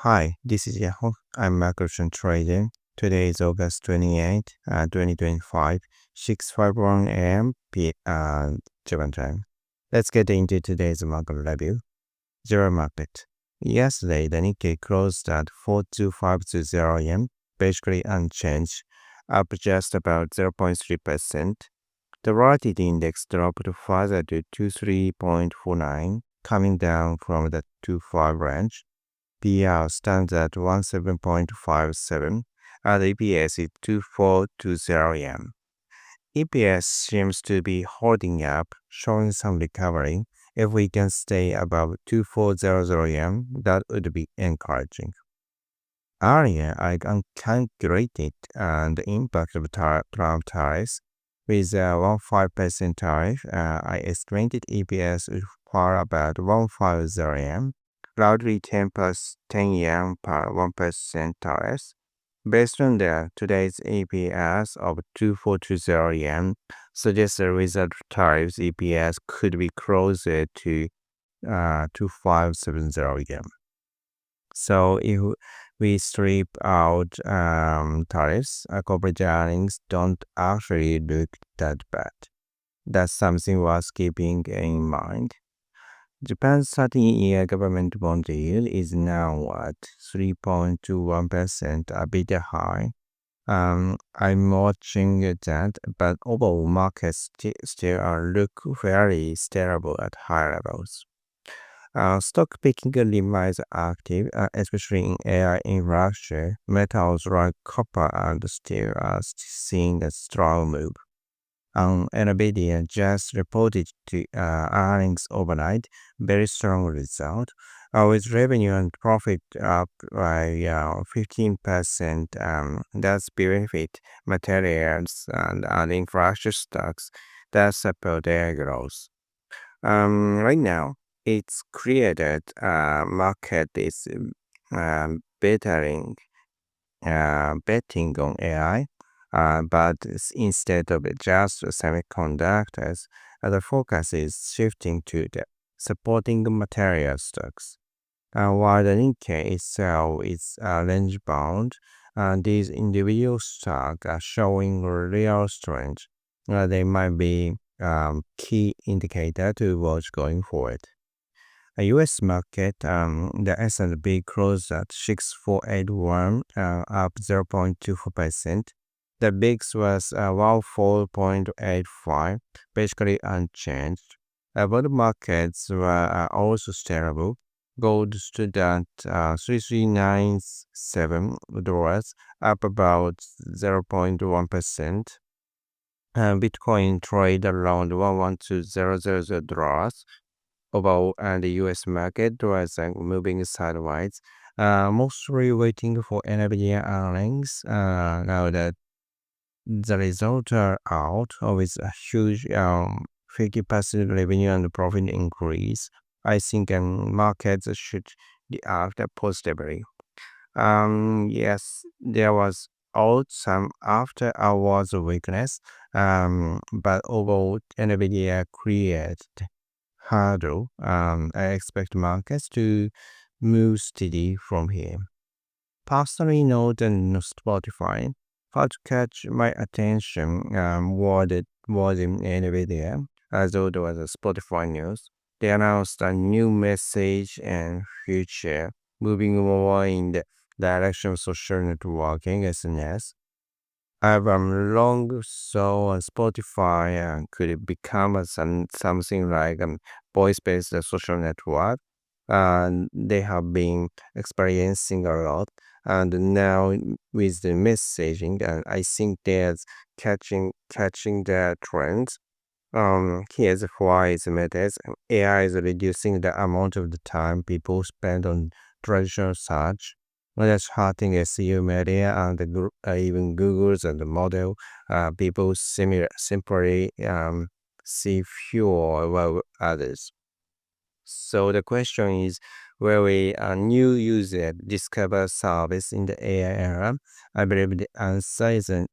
Hi, this is Yahoo. I'm macro trader. Today is August 28, 2025, 6:51 a.m. Japan time. Let's get into today's market review. Zero market. Yesterday, the Nikkei closed at 42520 yen, basically unchanged, up just about 0.3%. The volatility index dropped further to 23.49, coming down from the 25 range. PL stands at 17.57 and EPS is 2420 yen. EPS seems to be holding up, showing some recovery. If we can stay above 2400 yen, that would be encouraging. Earlier, I calculated the impact of Trump tariffs. With a 15% tariff, I estimated EPS would fall about 150 yen, roughly 10 yen per 1% tariffs. Based on that, today's EPS of 2420 yen suggests the result tariffs EPS could be closer to 2570 yen. So if we strip out tariffs, corporate earnings don't actually look that bad. That's something worth keeping in mind. Japan's 30-year government bond yield is now at 3.21%, a bit high. I'm watching that, but overall markets still look very stable at high levels. Stock picking remains active, especially in AI infrastructure. Metals like copper and steel are seeing a strong move. NVIDIA just reported earnings overnight, very strong result, with revenue and profit up by 15%. That's benefit materials and infrastructure stocks that support their growth. Right now, it's clear that market is betting on AI, but instead of just semiconductors, the focus is shifting to the supporting material stocks. While the Nikkei itself is range bound, these individual stocks are showing real strength. They might be key indicator to watch going forward. A U.S. market, the S&P closed at 6481, up 0.24%. The VIX was 4.85, basically unchanged. Both markets were also stable. Gold stood at $3397, up about 0.1%. Bitcoin traded around $11200. Overall, the US market was moving sideways, mostly waiting for NVIDIA earnings. Now that the results are out with a huge 50% revenue and profit increase, I think markets should react positively. Yes, there was also some after hours weakness, but overall, NVIDIA created hurdle. I expect markets to move steady from here. Personally, note and Spotify. What catch my attention was in NVIDIA, as though there was a Spotify news. They announced a new message and future, moving more in the direction of social networking (SNS). I've long saw Spotify could become something like voice-based social network. And they have been experiencing a lot. And now with the messaging, I think they're catching the trends. Here's why it matters. AI is reducing the amount of the time people spend on traditional search. That's hurting SEO media and even Google's and the model. People simply see fewer while others. So the question is, will a new user discover service in the AI era? I believe the answer is the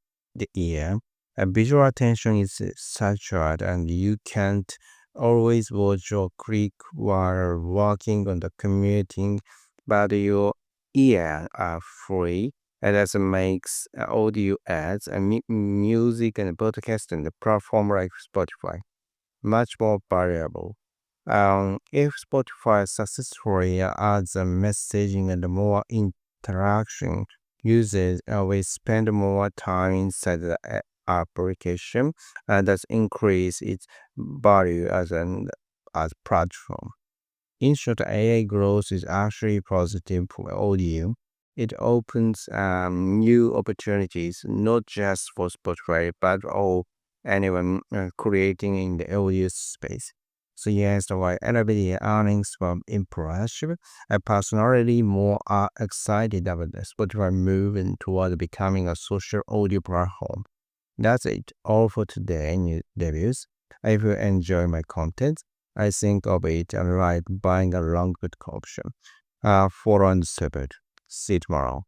year. Visual attention is saturated, and you can't always watch or click while working on the commuting, but you Yeah, free. And that makes audio ads and music and podcast and the platform like Spotify much more variable. If Spotify successfully adds a messaging and more interaction, users will spend more time inside the application, and thus increase its value as platform. In short, AI growth is actually positive for audio. It opens new opportunities, not just for Spotify, but all anyone creating in the audio space. So yes, while NVIDIA earnings were impressive, I personally more are excited about the Spotify moving toward becoming a social audio platform. That's it, all for today, new debuts. If you enjoy my content, I think of it and like buying a long good option. For on the See you tomorrow.